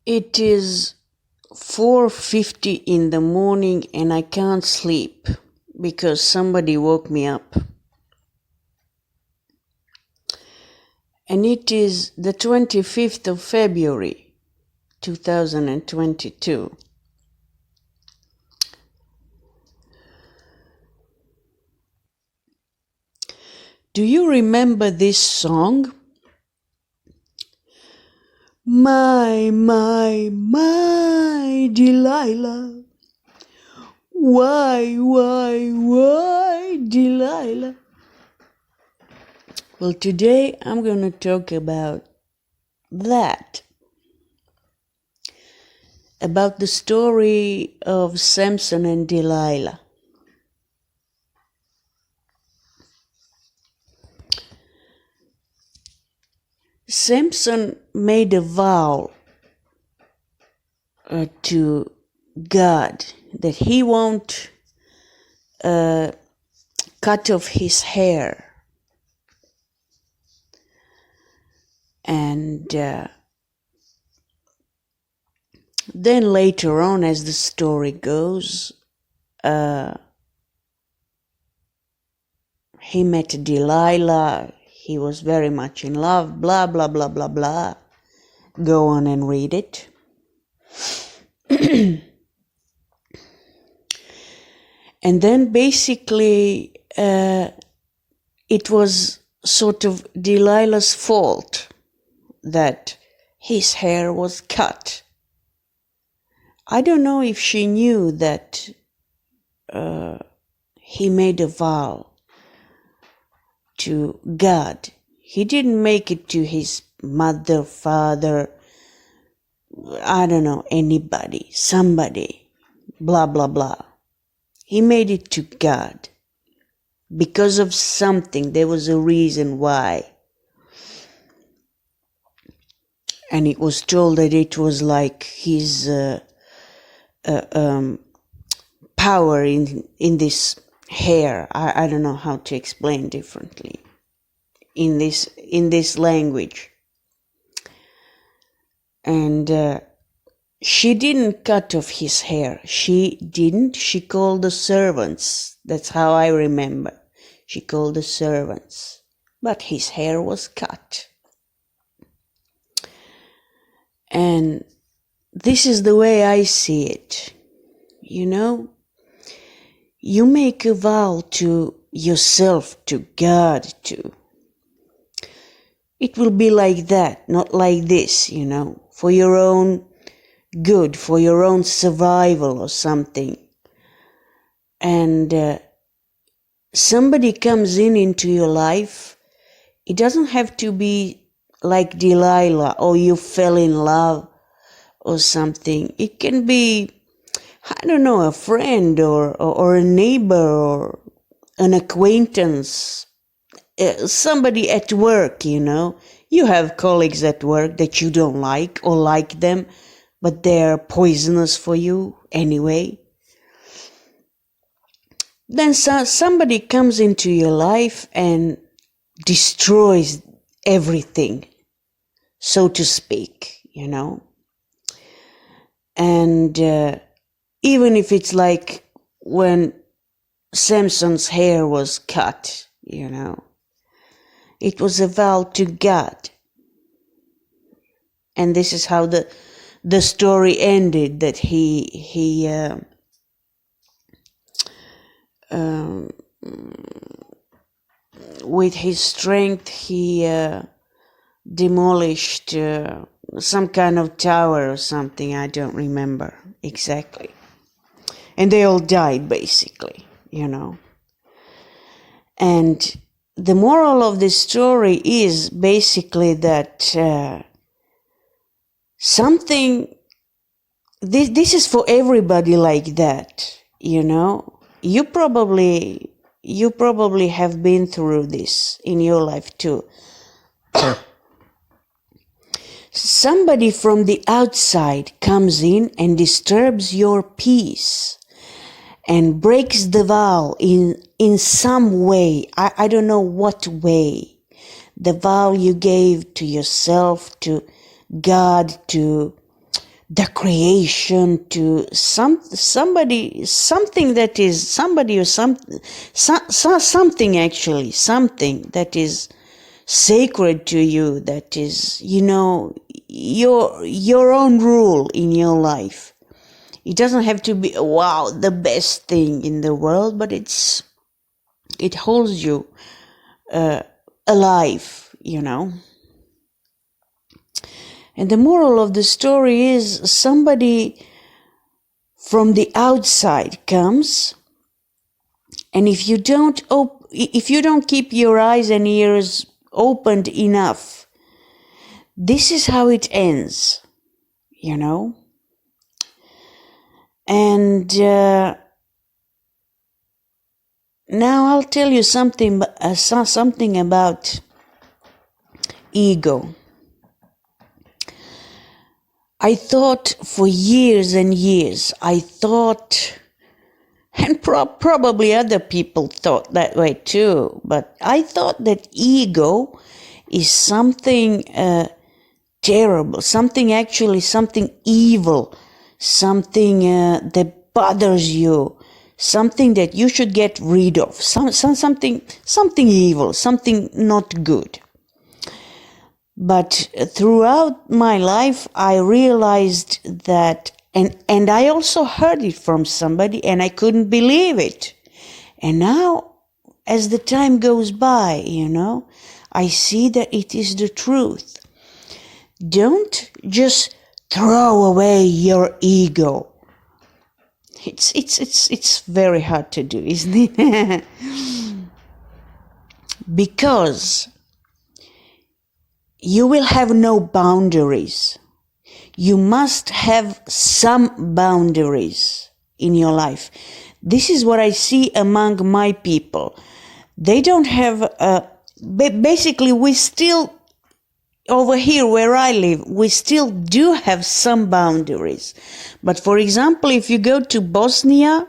It is 4:50 in the morning and I can't sleep because somebody woke me up. And it is the 25th of February, 2022. Do you remember this song? My Delilah. Why, Delilah? Well, today I'm going to talk about that. About the story of Samson and Delilah. Samson made a vow to God that he won't cut off his hair. And then later on, as the story goes, he met Delilah. He was very much in love, blah, blah, blah, blah, blah. Go on and read it. And then basically it was sort of Delilah's fault that his hair was cut. I don't know if she knew that he made a vow to God. He didn't make it to his mother, father, I don't know, anybody, somebody, blah, blah, blah. He made it to God because of something. There was a reason why. And it was told that it was like his power in this hair. I don't know how to explain differently in this language. And she didn't cut off his hair. She called the servants. That's how I remember. She called the servants. But his hair was cut. And this is the way I see it. You know, you make a vow to yourself, to God, to. It will be like that, not like this, you know, for your own good, for your own survival or something. And somebody comes into your life. It doesn't have to be like Delilah, or you fell in love or something. It can be, I don't know, a friend or a neighbor or an acquaintance, somebody at work, you know. You have colleagues at work that you don't like or like them, but they're poisonous for you anyway. Then somebody comes into your life and destroys everything, so to speak, you know. And even if it's like when Samson's hair was cut, you know, it was a vow to God. And this is how the story ended, that he with his strength, he demolished some kind of tower or something. I don't remember exactly. And they all died, basically, you know. And the moral of this story is basically that this is for everybody like that, you know. You probably have been through this in your life too. Somebody from the outside comes in and disturbs your peace and breaks the vow in some way. I don't know what way. The vow you gave to yourself, to God, to the creation, to somebody, something that is somebody, or something actually, something that is sacred to you, that is, your own rule in your life. It doesn't have to be, wow, the best thing in the world, but it holds you alive, And the moral of the story is, somebody from the outside comes, and if you don't keep your eyes and ears opened enough, this is how it ends, And now I'll tell you something about ego. I thought for years and years, and probably other people thought that way too, but I thought that ego is something terrible, something evil, something that bothers you, something that you should get rid of, something evil, something not good. But throughout my life, I realized that, and I also heard it from somebody, and I couldn't believe it. And now, as the time goes by, I see that it is the truth. Don't just throw away your ego. It's very hard to do, isn't it? Because you will have no boundaries. You must have some boundaries in your life. This is what I see among my people. They don't have, basically we still, over here where I live, we still do have some boundaries. But for example, if you go to Bosnia,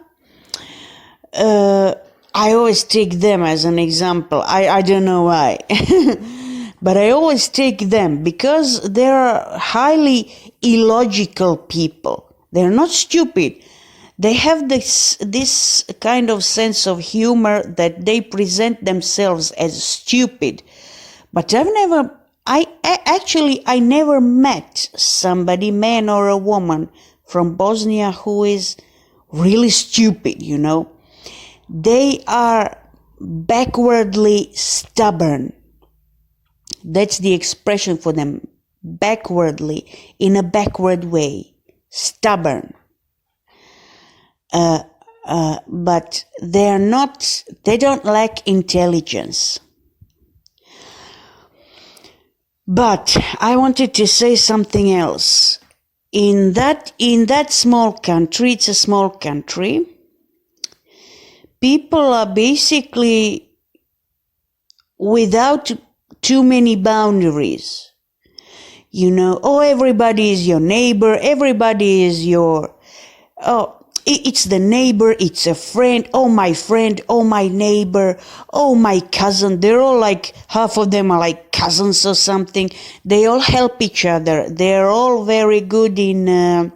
I always take them as an example. I don't know why. But I always take them because they are highly illogical people. They're not stupid. They have this kind of sense of humor that they present themselves as stupid. But I never met somebody, man or a woman, from Bosnia who is really stupid, They are backwardly stubborn. That's the expression for them, backwardly, in a backward way, stubborn. But they don't lack intelligence. But I wanted to say something else. In that small country, it's a small country, people are basically without too many boundaries. Everybody is your neighbor, everybody is it's the neighbor, it's a friend, my friend, my neighbor, my cousin. They're all like, half of them are like cousins or something. They all help each other. They're all very good in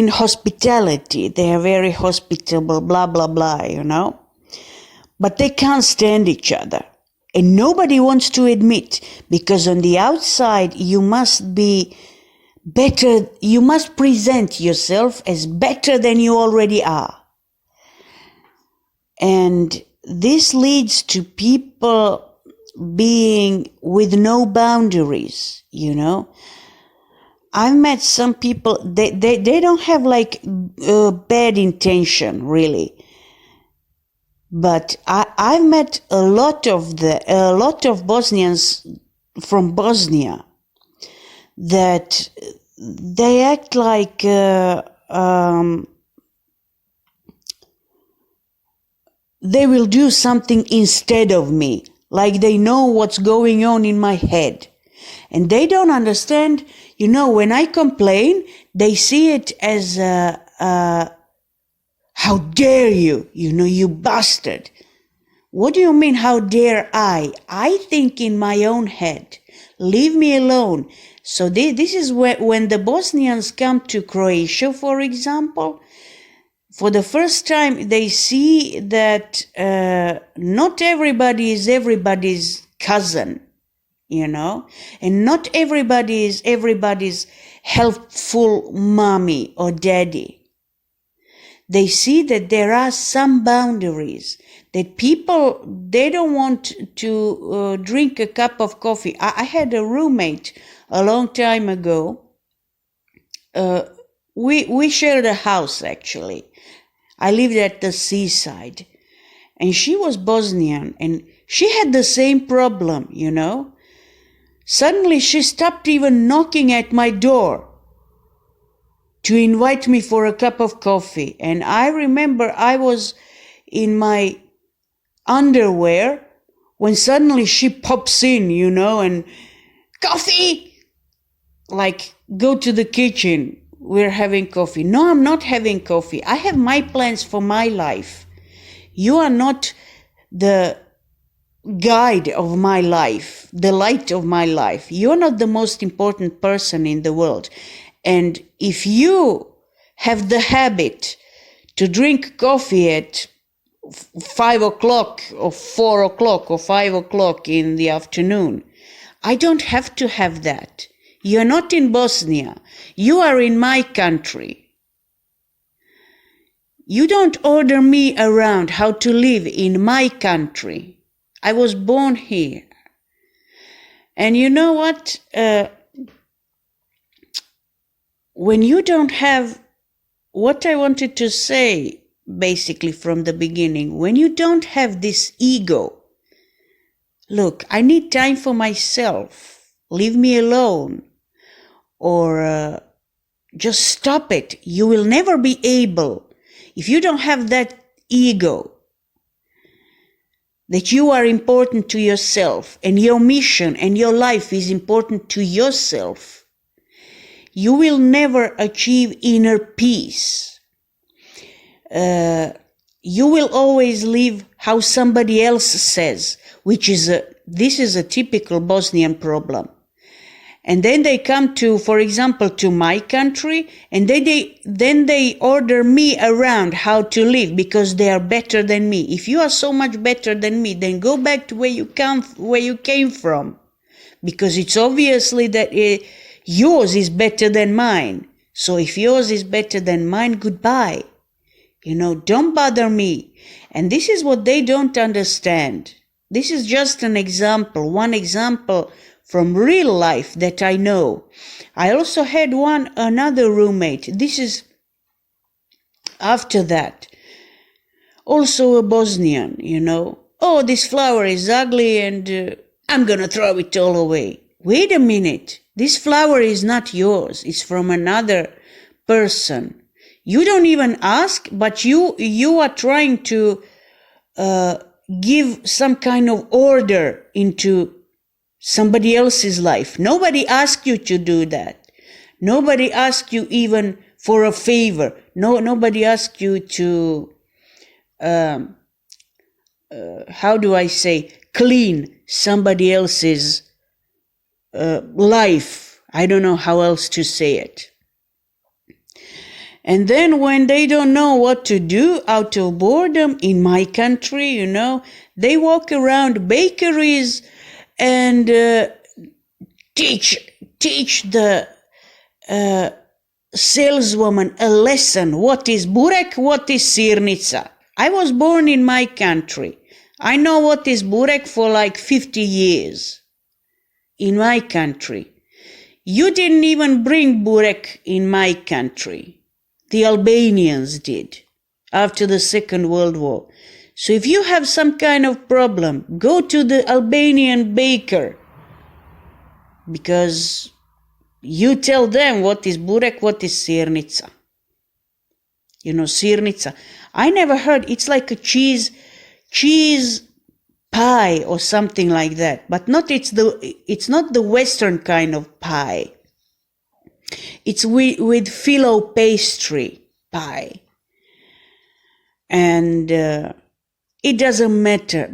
hospitality. They are very hospitable, blah, blah, blah, But they can't stand each other. And nobody wants to admit, because on the outside you must be better, you must present yourself as better than you already are. And this leads to people being with no boundaries, I've met some people, they don't have bad intention, really. But I've met a lot of Bosnians from Bosnia that they act like they will do something instead of me, like they know what's going on in my head. And they don't understand, when I complain, they see it as how dare you, you bastard. What do you mean, how dare I? I think in my own head. Leave me alone. So this is when the Bosnians come to Croatia, for example, for the first time they see that not everybody is everybody's cousin, and not everybody is everybody's helpful mommy or daddy. They see that there are some boundaries, that people, they don't want to drink a cup of coffee. I had a roommate a long time ago. We shared a house, actually. I lived at the seaside, and she was Bosnian, and she had the same problem, Suddenly she stopped even knocking at my door to invite me for a cup of coffee. And I remember I was in my underwear when suddenly she pops in, and coffee, like, go to the kitchen. We're having coffee. No, I'm not having coffee. I have my plans for my life. You are not the guide of my life, the light of my life. You're not the most important person in the world. And if you have the habit to drink coffee at 5 o'clock or 4 o'clock or 5 o'clock in the afternoon, I don't have to have that. You're not in Bosnia. You are in my country. You don't order me around how to live in my country. I was born here. And you know what? When you don't have what I wanted to say, basically from the beginning, when you don't have this ego, look, I need time for myself, leave me alone, or just stop it. You will never be able, if you don't have that ego, that you are important to yourself and your mission and your life is important to yourself, you will never achieve inner peace. You will always live how somebody else says, which is this is a typical Bosnian problem. And then they come to, for example, to my country, and then they order me around how to live because they are better than me. If you are so much better than me, then go back to where you came from, because it's obviously that yours is better than mine. So if yours is better than mine, goodbye. Don't bother me. And this is what they don't understand. This is just an example, one example from real life that I know. I also had another roommate. This is after that. Also a Bosnian, Oh, this flower is ugly and I'm going to throw it all away. Wait a minute. This flower is not yours. It's from another person. You don't even ask, but you are trying to give some kind of order into somebody else's life. Nobody asked you to do that. Nobody asked you even for a favor. Nobody asked you to, clean somebody else's life. I don't know how else to say it. And then when they don't know what to do out of boredom in my country, they walk around bakeries and teach the saleswoman a lesson. What is burek? What is sirnica? I was born in my country. I know what is burek for like 50 years in my country. You didn't even bring burek in my country. The Albanians did after the Second World War. So if you have some kind of problem, go to the Albanian baker, because you tell them what is burek, what is sirnica. Sirnica. I never heard, it's like a cheese pie or something like that, but it's not the Western kind of pie. It's with phyllo pastry pie. And it doesn't matter.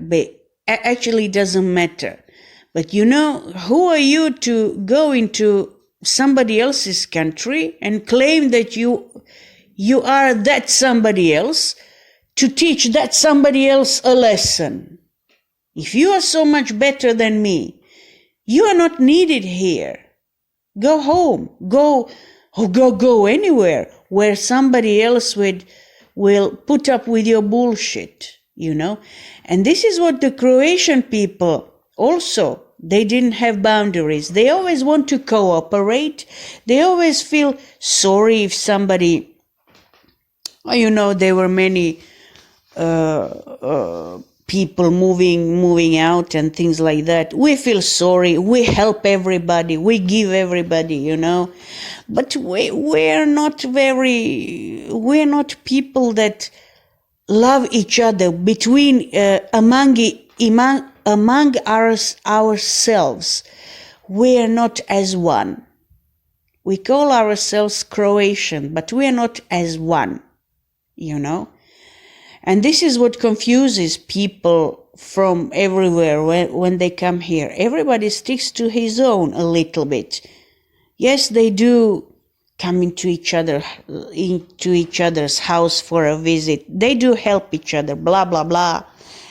Actually, it doesn't matter. But who are you to go into somebody else's country and claim that you are that somebody else to teach that somebody else a lesson? If you are so much better than me, you are not needed here. Go home. Go anywhere where somebody else will put up with your bullshit, And this is what the Croatian people also, they didn't have boundaries. They always want to cooperate. They always feel sorry if somebody, there were many people moving out and things like that. We feel sorry. We help everybody. We give everybody, But we're not people that love each other among ourselves. We're not as one. We call ourselves Croatian, but we're not as one, And this is what confuses people from everywhere when they come here. Everybody sticks to his own a little bit. Yes, they do come into each other's house for a visit. They do help each other, blah, blah, blah,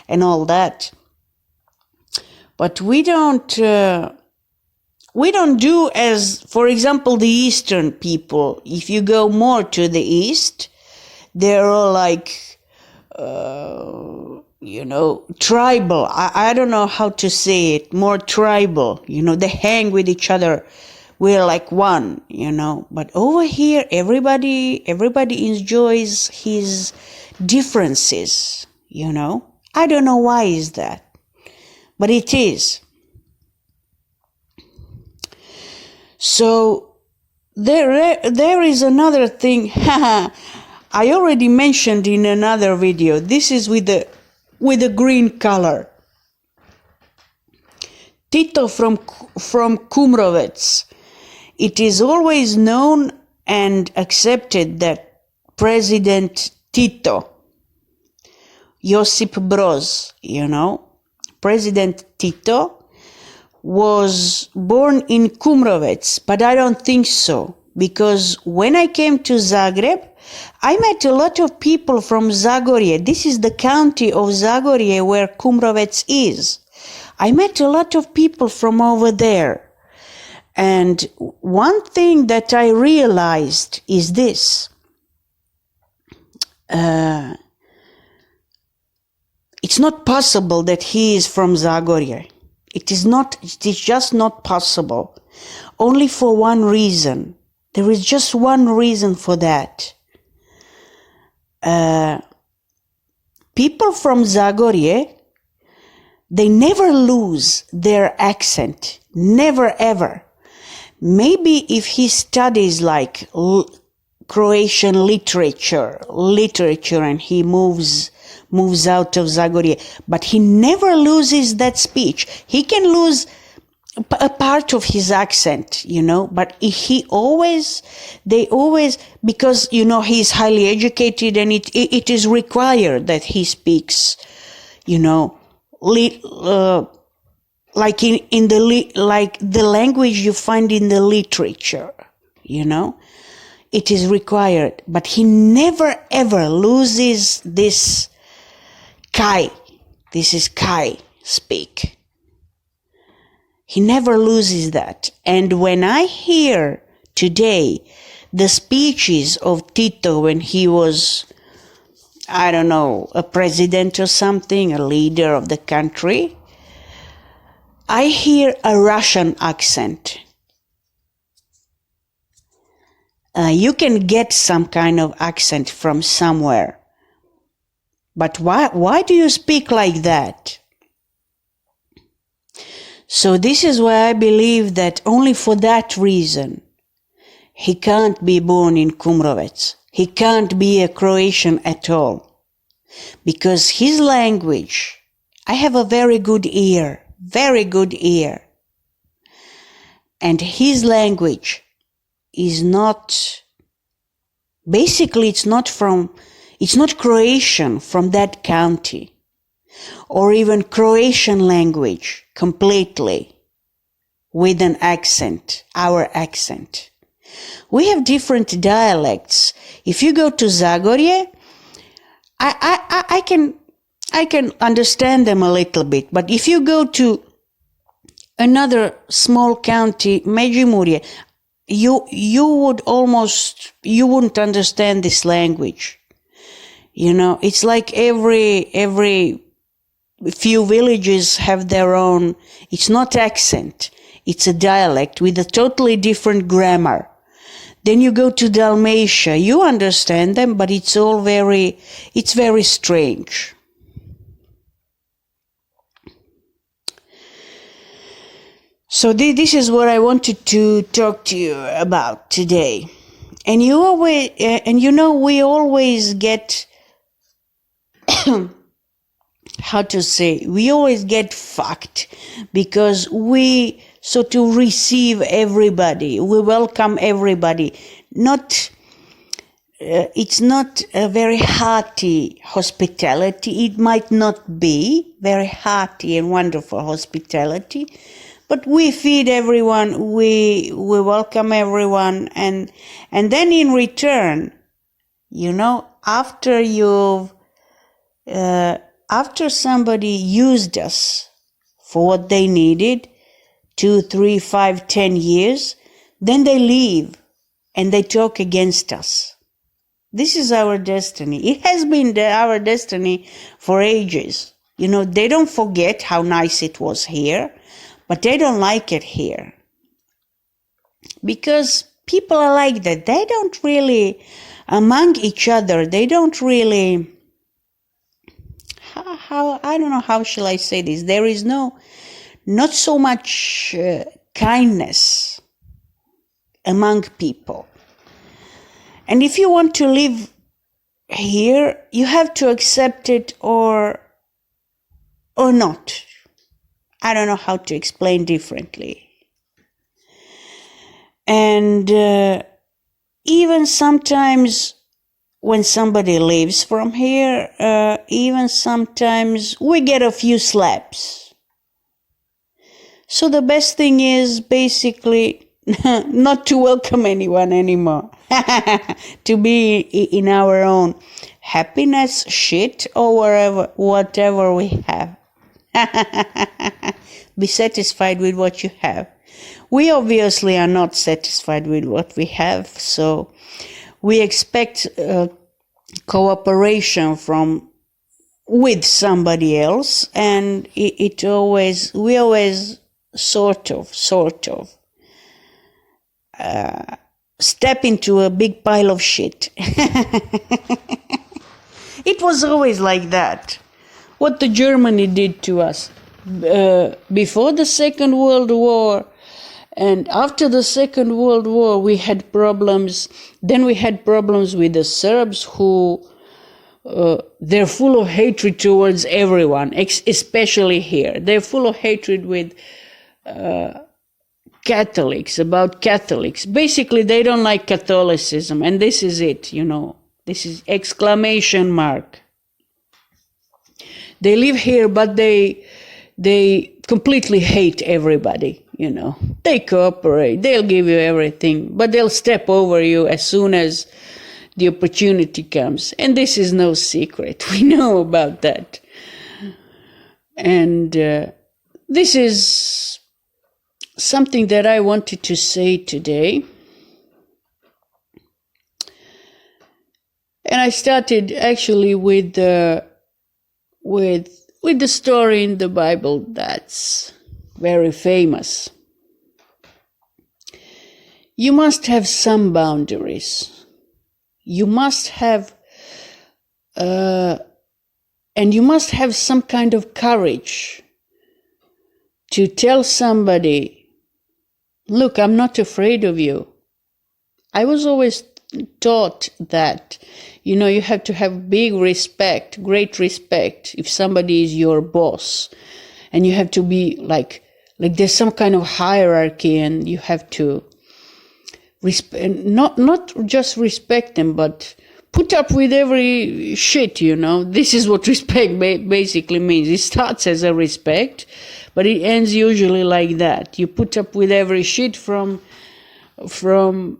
and all that. But we don't do as, for example, the Eastern people. If you go more to the East, they're all like, tribal. I don't know how to say it, more tribal. They hang with each other. We're like one, But over here, everybody enjoys his differences, I don't know why is that, but it is. So there is another thing. I already mentioned in another video. This is with the green color. Tito from Kumrovec. It is always known and accepted that President Tito, Josip Broz, President Tito was born in Kumrovec, but I don't think so, because when I came to Zagreb, I met a lot of people from Zagorje. This is the county of Zagorje where Kumrovec is. I met a lot of people from over there. And one thing that I realized is this. It's not possible that he is from Zagorje. It is just not possible. Only for one reason. There is just one reason for that. People from Zagorje, they never lose their accent. Never ever. Maybe if he studies like Croatian literature and he moves out of Zagorje, but he never loses that speech. He can lose a part of his accent, but they always, because, he's highly educated and it is required that he speaks, like like the language you find in the literature, it is required, but he never ever loses this Kai. This is Kai speak. He never loses that. And when I hear today the speeches of Tito when he was, I don't know, a president or something, a leader of the country, I hear a Russian accent. You can get some kind of accent from somewhere. But why do you speak like that? So this is why I believe that only for that reason he can't be born in Kumrovec. He can't be a Croatian at all. Because his language, I have a very good ear. And his language is not, basically it's not Croatian from that county, or even Croatian language completely. with an accent, our accent. We have different dialects. If you go to Zagorje, I can understand them a little bit, but if you go to another small county, Međimurje, you wouldn't understand this language. You know, it's like every few villages have their own, it's not accent, it's a dialect with a totally different grammar. Then you go to Dalmatia, you understand them, but it's very strange. So this is what I wanted to talk to you about today. And we always get, we always get fucked because we sort of receive everybody, we welcome everybody. It's not a very hearty hospitality. It might not be very hearty and wonderful hospitality, but we feed everyone, we welcome everyone, and then in return, you know, after somebody used us for what they needed, 2, 3, 5, 10 years, then they leave and they talk against us. This is our destiny. It has been our destiny for ages. You know, they don't forget how nice it was here, but they don't like it here. Because people are like that. They don't really, among each other, they don't really, I don't know how shall I say this. There is not so much kindness among people. And if you want to live here, you have to accept it or not. I don't know how to explain differently. And even sometimes when somebody leaves from here, even sometimes we get a few slaps. So the best thing is basically not to welcome anyone anymore. To be in our own happiness, shit, or whatever we have. Be satisfied with what you have. We obviously are not satisfied with what we have, so we expect cooperation with somebody else, and we always sort of step into a big pile of shit. It was always like that. What the Germany did to us before the Second World War and after the Second World War, we had problems. Then we had problems with the Serbs who they're full of hatred towards everyone, especially here. They're full of hatred with Catholics, about Catholics. Basically, they don't like Catholicism, and this is it, you know. This is exclamation mark. They live here, but they completely hate everybody, you know. They cooperate, they'll give you everything, but they'll step over you as soon as the opportunity comes. And this is no secret. We know about that. And this is something that I wanted to say today. And I started actually with the story in the Bible that's very famous. You must have some boundaries. You must have, and you must have some kind of courage to tell somebody, look, I'm not afraid of you. I was always taught that, you know, you have to have big respect, great respect if somebody is your boss. And you have to be like there's some kind of hierarchy, and you have to not just respect them, but put put up with every shit, you know. This is what respect basically means. It starts as a respect, but it ends usually like that. You put up with every shit from an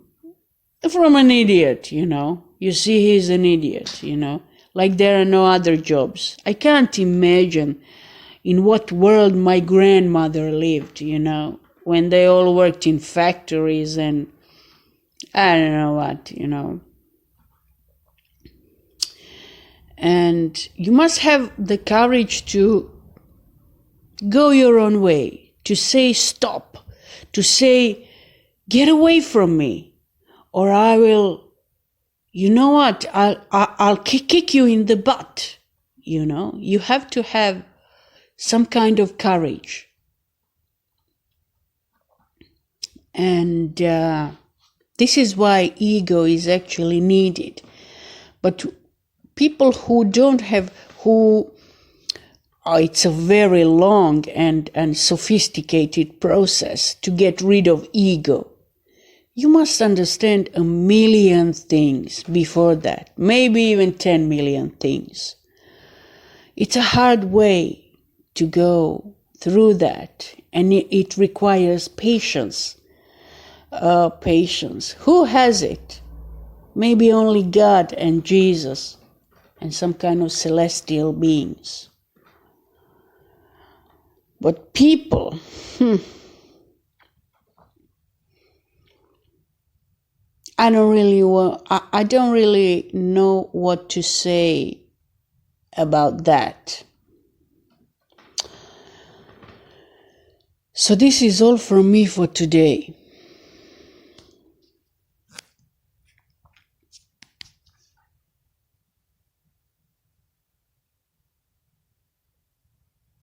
idiot, you know. You see he's an idiot, you know. Like there are no other jobs. I can't imagine in what world my grandmother lived, you know, when they all worked in factories and I don't know what, you know. And you must have the courage to go your own way, to say stop, to say get away from me, or I will, you know what, I'll kick you in the butt, you know. You have to have some kind of courage. And this is why ego is actually needed. But people who don't have, it's a very long and sophisticated process to get rid of ego. You must understand a million things before that, maybe even 10 million things. It's a hard way to go through that, and it requires patience. Patience. Who has it? Maybe only God and Jesus and some kind of celestial beings. But people, I don't really know what to say about that. So this is all from me for today.